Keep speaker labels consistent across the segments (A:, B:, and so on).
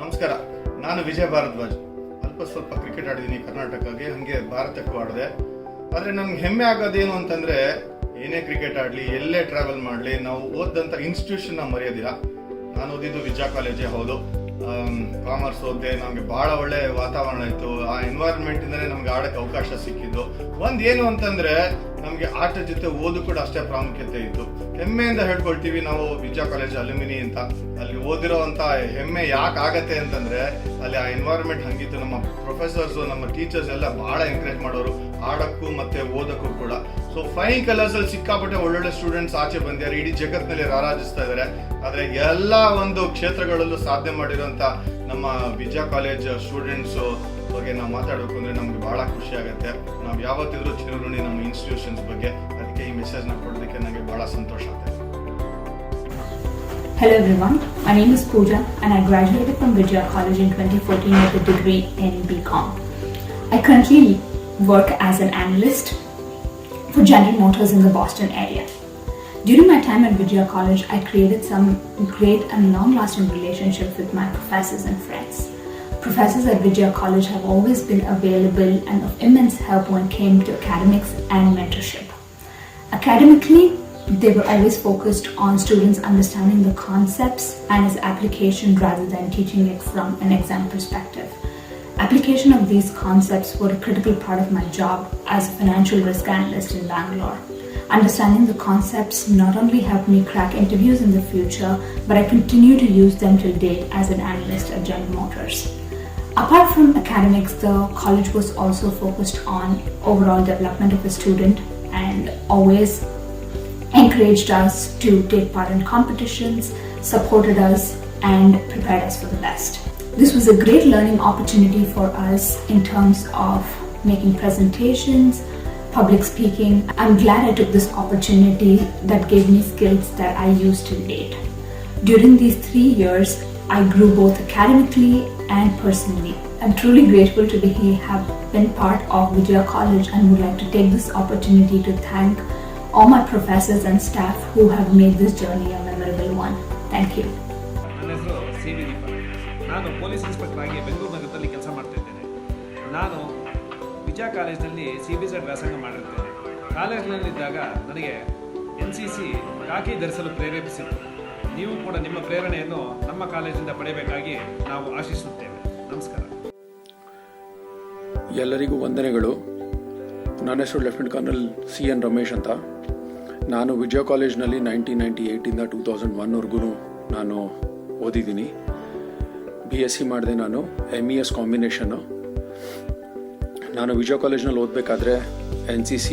A: ನಮಸ್ಕಾರ. ನಾನು ವಿಜಯ ಭಾರದ್ವಾಜ್. ಸ್ವಲ್ಪ ಕ್ರಿಕೆಟ್ ಆಡಿದ್ದೀನಿ ಕರ್ನಾಟಕಕ್ಕೆ, ಹಂಗೆ ಭಾರತಕ್ಕೂ ಆಡಿದೆ. ಆದರೆ ನನ್ಗೆ ಹೆಮ್ಮೆ ಆಗೋದೇನು ಅಂತಂದ್ರೆ, ಏನೇ ಕ್ರಿಕೆಟ್ ಆಡಲಿ, ಎಲ್ಲೇ ಟ್ರಾವೆಲ್ ಮಾಡಲಿ, ನಾವು ಓದಂಥ ಇನ್ಸ್ಟಿಟ್ಯೂಷನ್ ಮರೆಯೋದಿಲ್ಲ. ನಾನು ಓದಿದ್ದು ವಿದ್ಯಾ ಕಾಲೇಜೇ ಹೌದು. ಕಾಮರ್ಸ್ ಓದಿದೆ. ನಮಗೆ ಭಾಳ ಒಳ್ಳೆ ವಾತಾವರಣ ಇತ್ತು. ಆ ಎನ್ವೈರನ್ಮೆಂಟ್ ಇಂದಲೇ ನಮ್ಗೆ ಆಡೋಕ್ಕೆ ಅವಕಾಶ ಸಿಕ್ಕಿದ್ದು. ಏನು ಅಂತಂದ್ರೆ, ನಮಗೆ ಆಟದ ಜೊತೆ ಓದು ಕೂಡ ಅಷ್ಟೇ ಪ್ರಾಮುಖ್ಯತೆ ಇತ್ತು. ಹೆಮ್ಮೆಯಿಂದ ಹೇಳ್ಕೊಳ್ತೀವಿ ನಾವು ವಿದ್ಯಾ ಕಾಲೇಜ್ ಅಲ್ಯುಮಿನಿ ಅಂತ. ಅಲ್ಲಿ ಓದಿರೋವಂಥ ಹೆಮ್ಮೆ ಯಾಕೆ ಆಗತ್ತೆ ಅಂತಂದ್ರೆ, ಅಲ್ಲಿ ಆ ಎನ್ವೈರನ್ಮೆಂಟ್ ಹಂಗಿತ್ತು. ನಮ್ಮ ಪ್ರೊಫೆಸರ್ಸು, ನಮ್ಮ ಟೀಚರ್ಸ್ ಎಲ್ಲ ಭಾಳ ಎಂಕರೇಜ್ ಮಾಡೋರು ಆಡೋಕ್ಕೂ ಮತ್ತೆ ಓದೋಕ್ಕೂ ಕೂಡ. ಸೊ ಫೈನ್ ಕಲರ್ಸ್ ಅಲ್ಲಿ ಸಿಕ್ಕಾಪಟ್ಟೆ ಒಳ್ಳೊಳ್ಳೆ ಸ್ಟೂಡೆಂಟ್ಸ್ ಆಚೆ ಬಂದಿದ್ದಾರೆ, ಇಡೀ ಜಗತ್ತಿನಲ್ಲಿ ರಾರಾಜಿಸ್ತಾ ಇದ್ದಾರೆ. ಆದರೆ ಎಲ್ಲ ಒಂದು ಕ್ಷೇತ್ರಗಳಲ್ಲೂ ಸಾಧನೆ ಮಾಡಿರೋಂಥ ನಮ್ಮ ವಿದ್ಯಾ ಕಾಲೇಜ್ ಸ್ಟೂಡೆಂಟ್ಸ್ ಬಗ್ಗೆ ನಾವು ಮಾತಾಡಬೇಕು ಅಂದರೆ ನಮ್ಗೆ ಭಾಳ ಖುಷಿ ಆಗುತ್ತೆ. ನಾವು ಯಾವತ್ತಿದ್ರೂ ಚಿರಋಣಿ ನಮ್ಮ ಇನ್ಸ್ಟಿಟ್ಯೂಷನ್ಸ್ ಬಗ್ಗೆ. ಅದಕ್ಕೆ ಈ ಮೆಸೇಜ್ನ ಕೊಡೋದಕ್ಕೆ ನನಗೆ ಭಾಳ ಸಂತೋಷ ಆಗುತ್ತೆ.
B: Hello everyone, my name is Pooja and I graduated from Vijaya College in 2014 with a degree in BCom. I currently work as an analyst for General Motors in the Boston area. During my time at Vijaya College, I created some great and long-lasting relationships with my professors and friends. Professors at Vijaya College have always been available and of immense help when it came to academics and mentorship. Academically, they were always focused on students understanding the concepts and its application rather than teaching it from an exam perspective. Application of these concepts were a critical part of my job as a financial risk analyst in Bangalore. Understanding the concepts not only helped me crack interviews in the future, but I continue to use them till date as an analyst at General Motors. Apart from academics, the college was also focused on overall development of the student and always encouraged us to take part in competitions, supported us, and prepared us for the best. This was a great learning opportunity for us in terms of making presentations, public speaking. I'm glad I took this opportunity that gave me skills that I use to date. During these 3 years, I grew both academically and personally. I'm truly grateful to have been part of Vijaya College and would like to take this opportunity to thank all my professors and staff who have made this journey a memorable one. Thank you.
C: ನನ್ನ ಹೆಸರು C V ದೀಪ. ನಾನು police inspector ಆಗಿ ಬೆಂಗಳೂರು ನಗರದಲ್ಲಿ ಕೆಲಸ ಮಾಡ್ತಾಯಿದ್ದೇನೆ. ನಾನು ವಿಜಯ ಕಾಲೇಜಿನಲ್ಲಿ CBZ ವ್ಯಾಸಂಗ ಮಾಡಿರ್ತೇನೆ. ಕಾಲೇಜಿನಲ್ಲಿದ್ದಾಗ ನನಗೆ NCC ಕಾಕಿ ಧರಿಸಲು ಪ್ರೇರೇಪಿಸಿತ್ತು. ನೀವು ಕೂಡ ನಿಮ್ಮ ಪ್ರೇರಣೆಯನ್ನು ನಮ್ಮ ಕಾಲೇಜಿಂದ ಪಡೆಯಬೇಕಾಗಿ ನಾವು ಆಶಿಸುತ್ತೇವೆ. ನಮಸ್ಕಾರ.
D: ಎಲ್ಲರಿಗೂ ವಂದನೆಗಳು. ನನ್ನ ಹೆಸರು ಲೆಫ್ಟಿನೆಂಟ್ ಕರ್ನಲ್ CN ರಮೇಶ್ ಅಂತ. ನಾನು ವಿಜಯ ಕಾಲೇಜ್ನಲ್ಲಿ 1998ಇಂದ 2001ವರೆಗೂ ನಾನು ಓದಿದ್ದೀನಿ. BSc ಮಾಡಿದೆ. ನಾನು MES ಕಾಂಬಿನೇಷನ್ನು. ನಾನು ವಿಜಯ ಕಾಲೇಜ್ನಲ್ಲಿ ಓದಬೇಕಾದ್ರೆ NCC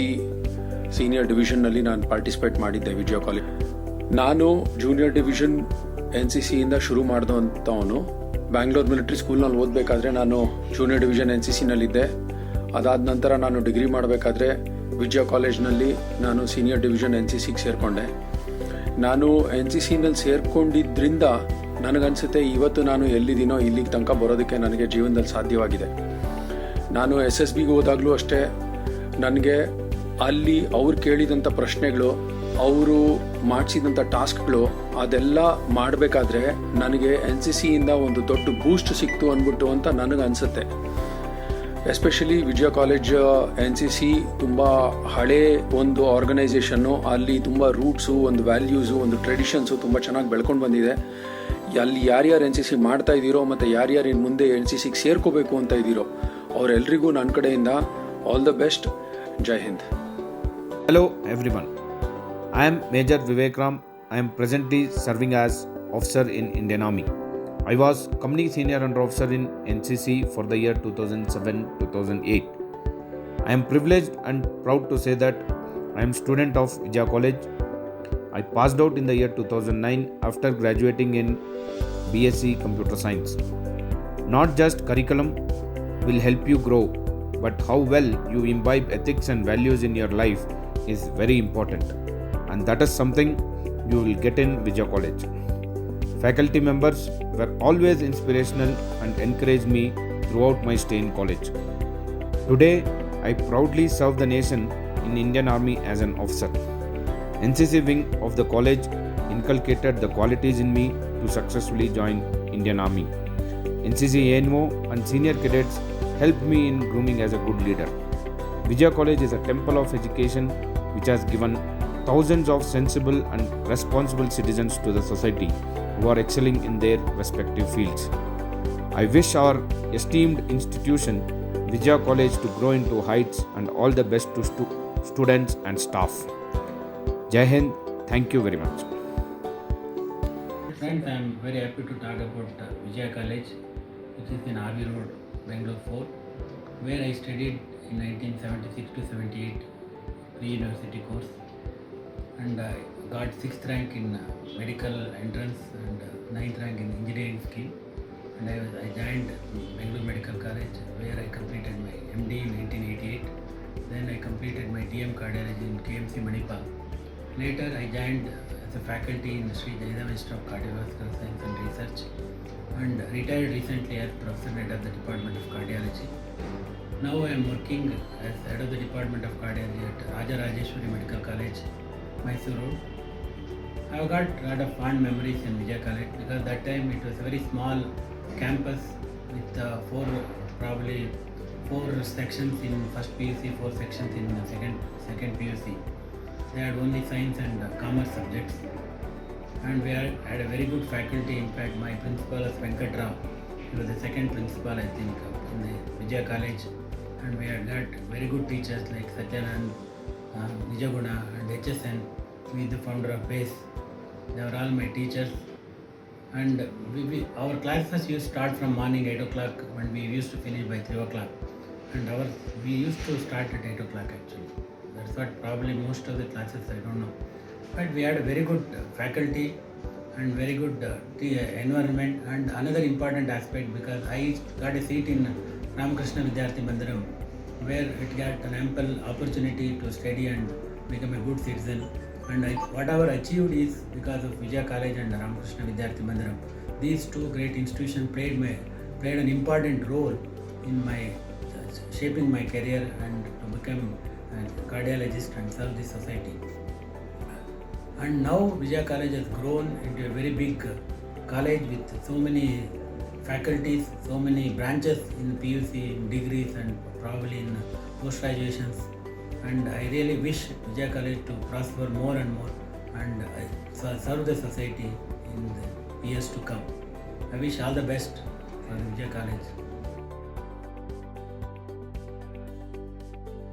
D: ಸೀನಿಯರ್ ಡಿವಿಷನ್ನಲ್ಲಿ ನಾನು ಪಾರ್ಟಿಸಿಪೇಟ್ ಮಾಡಿದ್ದೆ ವಿಜಯ ಕಾಲೇಜ್. ನಾನು ಜೂನಿಯರ್ ಡಿವಿಷನ್ NCCಯಿಂದ ಶುರು ಮಾಡಿದಂಥವನು. ಬ್ಯಾಂಗ್ಳೂರ್ ಮಿಲಿಟ್ರಿ ಸ್ಕೂಲ್ನಲ್ಲಿ ಓದಬೇಕಾದ್ರೆ ನಾನು ಜೂನಿಯರ್ ಡಿವಿಷನ್ NCCನಲ್ಲಿದ್ದೆ. ಅದಾದ ನಂತರ ನಾನು ಡಿಗ್ರಿ ಮಾಡಬೇಕಾದ್ರೆ ವಿಜಯ ಕಾಲೇಜ್ನಲ್ಲಿ ನಾನು ಸೀನಿಯರ್ ಡಿವಿಷನ್ NCCಗೆ ಸೇರಿಕೊಂಡೆ. ನಾನು NCCನಲ್ಲಿ ಸೇರಿಕೊಂಡಿದ್ದರಿಂದ ನನಗನ್ಸುತ್ತೆ ಇವತ್ತು ನಾನು ಎಲ್ಲಿದ್ದೀನೋ ಇಲ್ಲಿಗೆ ತನಕ ಬರೋದಕ್ಕೆ ನನಗೆ ಜೀವನದಲ್ಲಿ ಸಾಧ್ಯವಾಗಿದೆ. ನಾನು SSBಗೆ ಹೋದಾಗಲೂ ಅಷ್ಟೇ, ನನಗೆ ಅಲ್ಲಿ ಅವ್ರು ಕೇಳಿದಂಥ ಪ್ರಶ್ನೆಗಳು, ಅವರು ಮಾಡಿಸಿದಂಥ ಟಾಸ್ಕ್ಗಳು ಅದೆಲ್ಲ ಮಾಡಬೇಕಾದ್ರೆ ನನಗೆ NCCಯಿಂದ ಒಂದು ದೊಡ್ಡ ಬೂಸ್ಟ್ ಸಿಕ್ತು ಅಂದ್ಬಿಟ್ಟು ಅಂತ ನನಗೆ ಅನಿಸುತ್ತೆ. ಎಸ್ಪೆಷಲಿ ವಿಜಯ ಕಾಲೇಜ್ NCC ತುಂಬ ಹಳೇ ಒಂದು ಆರ್ಗನೈಸೇಷನ್ನು. ಅಲ್ಲಿ ತುಂಬ ರೂಟ್ಸು, ಒಂದು ವ್ಯಾಲ್ಯೂಸು, ಒಂದು ಟ್ರೆಡಿಷನ್ಸು ತುಂಬ ಚೆನ್ನಾಗಿ ಬೆಳ್ಕೊಂಡು ಬಂದಿದೆ. ಅಲ್ಲಿ ಯಾರ್ಯಾರು NCC ಮಾಡ್ತಾ ಇದ್ದೀರೋ ಮತ್ತು ಯಾರ್ಯಾರು ಇನ್ನು ಮುಂದೆ NCCಗೆ ಸೇರ್ಕೋಬೇಕು ಅಂತ ಇದ್ದೀರೋ ಅವರೆಲ್ಲರಿಗೂ ನನ್ನ ಕಡೆಯಿಂದ all the best. Jai Hind.
C: Hello everyone. I am Major Vivek Ram. I am presently serving as officer in Indian Army. I was Company Senior Under Officer in NCC for the year 2007-2008. I am privileged and proud to say that I am student of Vijaya College. I passed out in the year 2009 after graduating in BSc Computer Science. Not just curriculum will help you grow, but how well you imbibe ethics and values in your life is very important, and that is something you will get in Vijaya College. Faculty members were always inspirational and encouraged me throughout my stay in college. Today, I proudly serve the nation in Indian Army as an officer. NCC wing of the college inculcated the qualities in me to successfully join Indian Army. NCC ANO and senior cadets helped me in grooming as a good leader. Vijaya College is a temple of education which has given thousands of sensible and responsible citizens to the society who are excelling in their respective fields. I wish our esteemed institution, Vijaya College, to grow into heights, and all the best to students and staff. Jai Hind, thank you very much.
E: Friends, I am very happy to talk about Vijaya College, which is in RV Road, Bangalore 4, where I studied in 1976 to 78 pre-university course, and I got 6th rank in medical entrance and 9th rank in engineering scheme. And I joined Bangalore Medical College, where I completed my MD in 1988. Then I completed my DM cardiology in KMC Manipal. Later I joined as a faculty in the Sri Jayadeva Institute of Cardiovascular Science and Research, and retired recently as Professor Head of the Department of Cardiology. Now I am working as Head of the Department of Cardiology at Raja Rajeshwari Medical College, Mysore Road. I have got a lot of fond memories in Vijaya College because that time it was a very small campus with four sections in first PUC, 4 sections in second PUC. They had only science and commerce subjects, and we had a very good faculty. In fact, my principal was Venkat Rao. He was the second principal, I think, in the Vijaya College, and we had got very good teachers like Satyanand, Nijaguna and HSN, who is the founder of BASE. They were all my teachers, and our classes used to start from morning 8 o'clock, and we used to finish by 3 o'clock, and we used to start at 8 o'clock actually. That's what probably most of the classes, I don't know. But we had a very good faculty and very good environment, and another important aspect, because I got a seat in Ramakrishna Vidyarthi Mandiram, where it got an ample opportunity to study and become a good citizen. And whatever achieved is because of Vijaya College and Ramakrishna Vidyarthi Mandiram. These two great institutions played an important role in my shaping my career and to become a cardiologist and serve the society. And now Vijaya College has grown into a very big college with so many faculties, so many branches in PUC, in degrees and probably in post-graduations. And I really wish Vijaya College to prosper more and more and serve the society in the years to come. I wish all the best for Vijaya College.